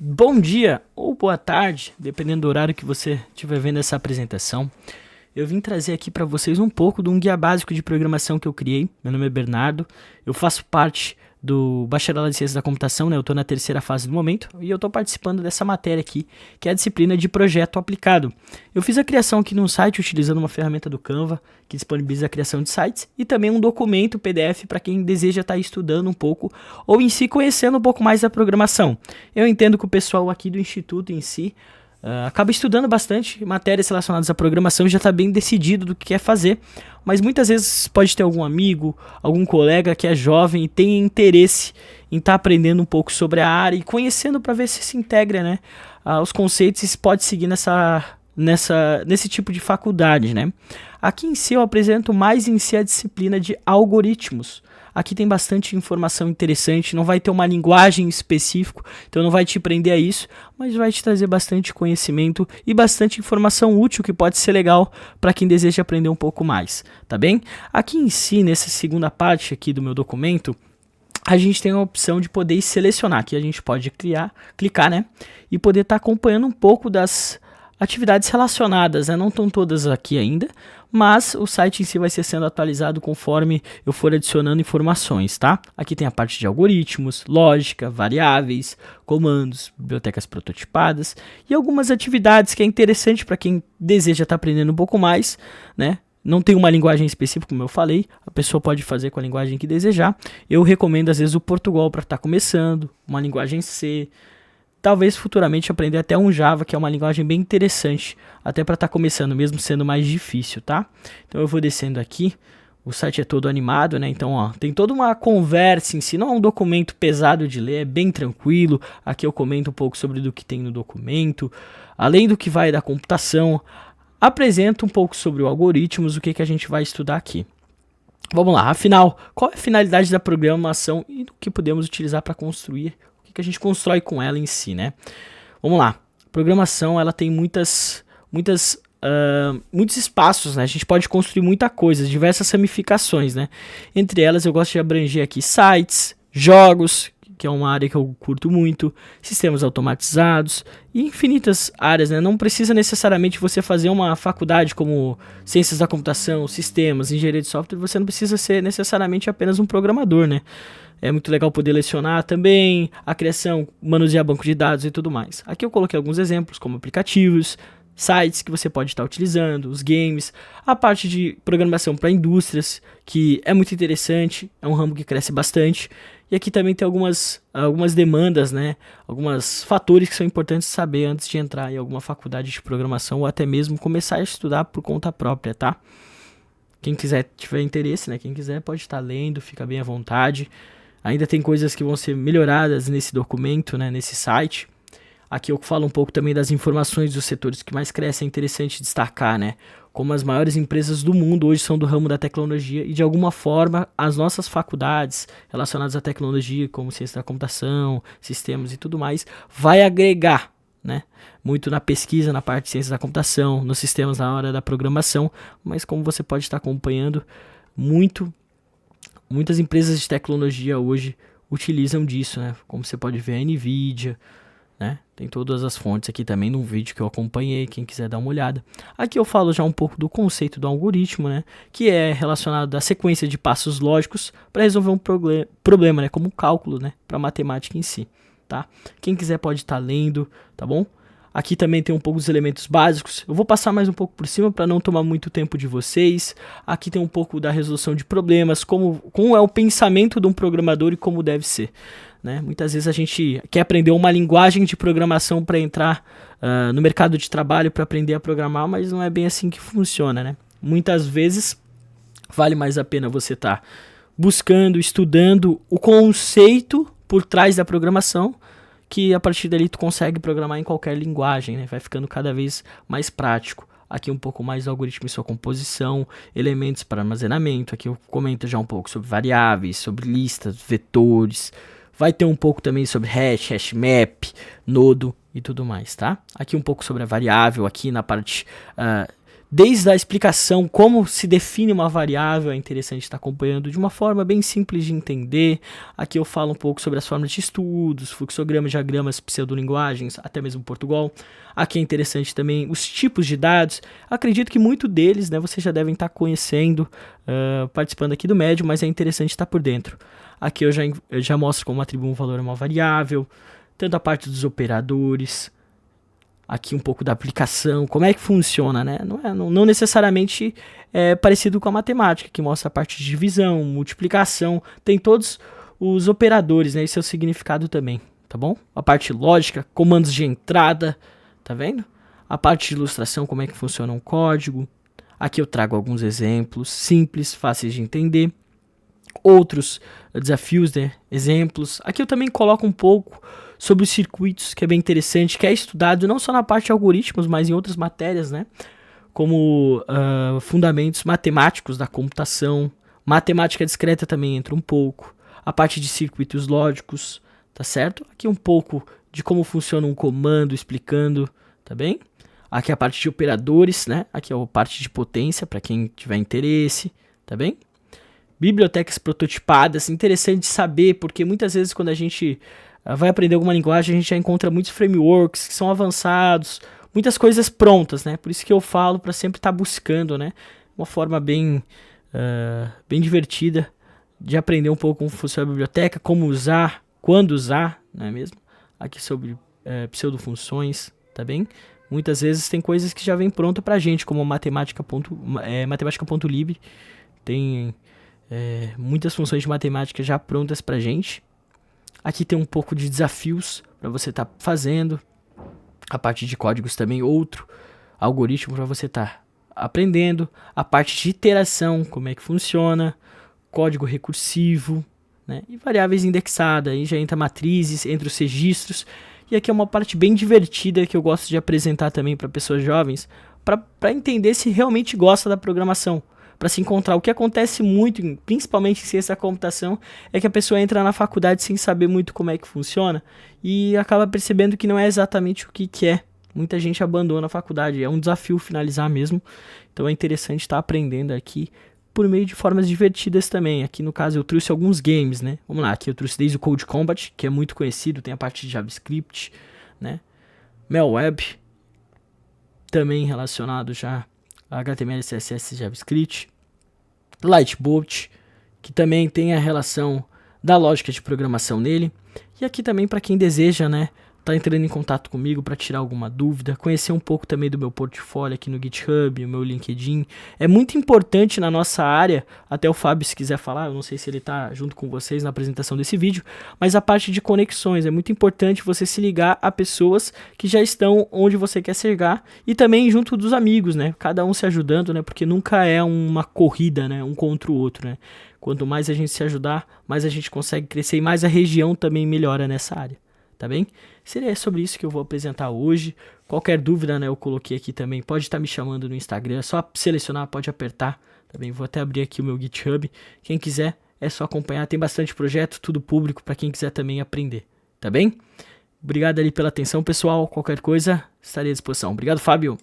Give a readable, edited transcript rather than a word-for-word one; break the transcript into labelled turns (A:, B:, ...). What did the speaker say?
A: Bom dia ou boa tarde, dependendo do horário que você estiver vendo essa apresentação. Eu vim trazer aqui para vocês um pouco de um guia básico de programação que eu criei. Meu nome é Bernardo, eu faço parte do Bacharelado em Ciências da Computação, né? Eu estou na terceira fase do momento e eu estou participando dessa matéria aqui, que é a disciplina de projeto aplicado. Eu fiz a criação aqui num site utilizando uma ferramenta do Canva, que disponibiliza a criação de sites, e também um documento PDF para quem deseja estar estudando um pouco ou em si conhecendo um pouco mais da programação. Eu entendo que o pessoal aqui do Instituto em si acaba estudando bastante matérias relacionadas à programação e já está bem decidido do que quer fazer, mas muitas vezes pode ter algum amigo, algum colega que é jovem e tem interesse em estar aprendendo um pouco sobre a área e conhecendo para ver se integra, né, aos conceitos e se pode seguir nesse tipo de faculdade, né. Aqui em si eu apresento mais em si a disciplina de algoritmos. Aqui tem bastante informação interessante, não vai ter uma linguagem específica, então não vai te prender a isso, mas vai te trazer bastante conhecimento e bastante informação útil que pode ser legal para quem deseja aprender um pouco mais, tá bem? Aqui em si, nessa segunda parte aqui do meu documento, a gente tem a opção de poder selecionar, aqui a gente pode clicar, né, e poder estar acompanhando um pouco das atividades relacionadas, né? Não estão todas aqui ainda, mas o site em si vai ser sendo atualizado conforme eu for adicionando informações, tá? Aqui tem a parte de algoritmos, lógica, variáveis, comandos, bibliotecas prototipadas e algumas atividades que é interessante para quem deseja estar aprendendo um pouco mais, né? Não tem uma linguagem específica, como eu falei, a pessoa pode fazer com a linguagem que desejar. Eu recomendo às vezes o Portugal para estar começando, uma linguagem C. Talvez futuramente aprender até um Java, que é uma linguagem bem interessante, até para estar começando, mesmo sendo mais difícil, tá? Então eu vou descendo aqui, o site é todo animado, né? Então, ó, tem toda uma conversa em si, não é um documento pesado de ler, é bem tranquilo. Aqui eu comento um pouco sobre o que tem no documento, além do que vai da computação, apresento um pouco sobre o algoritmos, o que a gente vai estudar aqui. Vamos lá, afinal, qual é a finalidade da programação e o que podemos utilizar para construir que a gente constrói com ela em si, né? Vamos lá. Programação, ela tem muitos espaços, né? A gente pode construir muita coisa, diversas ramificações, né? Entre elas, eu gosto de abranger aqui sites, jogos, que é uma área que eu curto muito, sistemas automatizados e infinitas áreas, né? Não precisa necessariamente você fazer uma faculdade como ciências da computação, sistemas, engenharia de software, você não precisa ser necessariamente apenas um programador, né? É muito legal poder lecionar também, a criação, manusear banco de dados e tudo mais. Aqui eu coloquei alguns exemplos, como aplicativos, sites que você pode estar utilizando, os games, a parte de programação para indústrias, que é muito interessante, é um ramo que cresce bastante. E aqui também tem algumas demandas, né? Alguns fatores que são importantes saber antes de entrar em alguma faculdade de programação ou até mesmo começar a estudar por conta própria, tá? Quem quiser, tiver interesse, né? Quem quiser pode estar lendo, fica bem à vontade. Ainda tem coisas que vão ser melhoradas nesse documento, né, nesse site. Aqui eu falo um pouco também das informações dos setores que mais crescem, é interessante destacar, né? Como as maiores empresas do mundo hoje são do ramo da tecnologia e de alguma forma as nossas faculdades relacionadas à tecnologia, como ciência da computação, sistemas e tudo mais, vai agregar, né? Muito na pesquisa, na parte de ciência da computação, nos sistemas na hora da programação, mas como você pode estar acompanhando, muitas empresas de tecnologia hoje utilizam disso, né? Como você pode ver, a Nvidia, né? Tem todas as fontes aqui também no vídeo que eu acompanhei, quem quiser dar uma olhada. Aqui eu falo já um pouco do conceito do algoritmo, né? Que é relacionado à sequência de passos lógicos para resolver um problema, né? Como cálculo, né? Para matemática em si, tá? Quem quiser pode estar lendo, tá bom? Aqui também tem um pouco dos elementos básicos. Eu vou passar mais um pouco por cima para não tomar muito tempo de vocês. Aqui tem um pouco da resolução de problemas, como é o pensamento de um programador e como deve ser, né? Muitas vezes a gente quer aprender uma linguagem de programação para entrar no mercado de trabalho, para aprender a programar, mas não é bem assim que funciona, né? Muitas vezes vale mais a pena você estar buscando, estudando o conceito por trás da programação, que a partir dali tu consegue programar em qualquer linguagem, né? Vai ficando cada vez mais prático. Aqui um pouco mais do algoritmo e sua composição, elementos para armazenamento. Aqui eu comento já um pouco sobre variáveis, sobre listas, vetores. Vai ter um pouco também sobre hash, hashmap, nodo e tudo mais, tá? Aqui um pouco sobre a variável, aqui na parte Desde a explicação como se define uma variável, é interessante estar acompanhando de uma forma bem simples de entender. Aqui eu falo um pouco sobre as formas de estudos, fluxogramas, diagramas, pseudolinguagens, até mesmo Portugal. Aqui é interessante também os tipos de dados. Acredito que muito deles, né, vocês já devem estar conhecendo, participando aqui do médio, mas é interessante estar por dentro. Aqui eu já mostro como atribuo um valor a uma variável, tanto a parte dos operadores. Aqui um pouco da aplicação, como é que funciona, né? Não necessariamente é parecido com a matemática, que mostra a parte de divisão, multiplicação, tem todos os operadores, né? E seu significado também, tá bom? A parte lógica, comandos de entrada, tá vendo? A parte de ilustração, como é que funciona um código. Aqui eu trago alguns exemplos simples, fáceis de entender. Outros desafios, né? Exemplos. Aqui eu também coloco um pouco sobre os circuitos, que é bem interessante, que é estudado não só na parte de algoritmos, mas em outras matérias, né? Como fundamentos matemáticos da computação, matemática discreta também entra um pouco, a parte de circuitos lógicos, tá certo? Aqui um pouco de como funciona um comando, explicando, tá bem? Aqui a parte de operadores, né? Aqui é a parte de potência, para quem tiver interesse, tá bem? Bibliotecas prototipadas, interessante de saber, porque muitas vezes quando a gente vai aprender alguma linguagem, a gente já encontra muitos frameworks que são avançados, muitas coisas prontas, né? Por isso que eu falo para sempre estar buscando, né? Uma forma bem divertida de aprender um pouco como funciona a biblioteca, como usar, quando usar, não é mesmo? Aqui sobre pseudofunções, tá bem? Muitas vezes tem coisas que já vem pronta pra gente, como matemática.lib, tem muitas funções de matemática já prontas pra gente. Aqui tem um pouco de desafios para você estar fazendo. A parte de códigos também, outro algoritmo para você estar aprendendo. A parte de iteração, como é que funciona. Código recursivo, né? E variáveis indexadas. Aí já entra matrizes, entra os registros. E aqui é uma parte bem divertida que eu gosto de apresentar também para pessoas jovens, para entender se realmente gosta da programação. Para se encontrar. O que acontece muito, principalmente em ciência da computação, é que a pessoa entra na faculdade sem saber muito como é que funciona e acaba percebendo que não é exatamente o que quer. Muita gente abandona a faculdade, é um desafio finalizar mesmo. Então é interessante estar aprendendo aqui por meio de formas divertidas também. Aqui no caso eu trouxe alguns games, né? Vamos lá, aqui eu trouxe desde o Code Combat, que é muito conhecido, tem a parte de JavaScript, né? MelWeb, também relacionado já HTML, CSS, JavaScript, Lightbolt, que também tem a relação da lógica de programação nele, e aqui também para quem deseja, né, tá entrando em contato comigo para tirar alguma dúvida, conhecer um pouco também do meu portfólio aqui no GitHub, o meu LinkedIn, é muito importante na nossa área, até o Fábio se quiser falar, eu não sei se ele tá junto com vocês na apresentação desse vídeo, mas a parte de conexões, é muito importante você se ligar a pessoas que já estão onde você quer chegar, e também junto dos amigos, né, cada um se ajudando, né, porque nunca é uma corrida, né, um contra o outro, né, quanto mais a gente se ajudar, mais a gente consegue crescer e mais a região também melhora nessa área. Tá bem? Seria sobre isso que eu vou apresentar hoje. Qualquer dúvida, né, eu coloquei aqui também. Pode estar me chamando no Instagram, é só selecionar, pode apertar. Tá bem? Vou até abrir aqui o meu GitHub. Quem quiser, é só acompanhar. Tem bastante projeto, tudo público para quem quiser também aprender. Tá bem? Obrigado ali pela atenção, pessoal. Qualquer coisa, estarei à disposição. Obrigado, Fábio.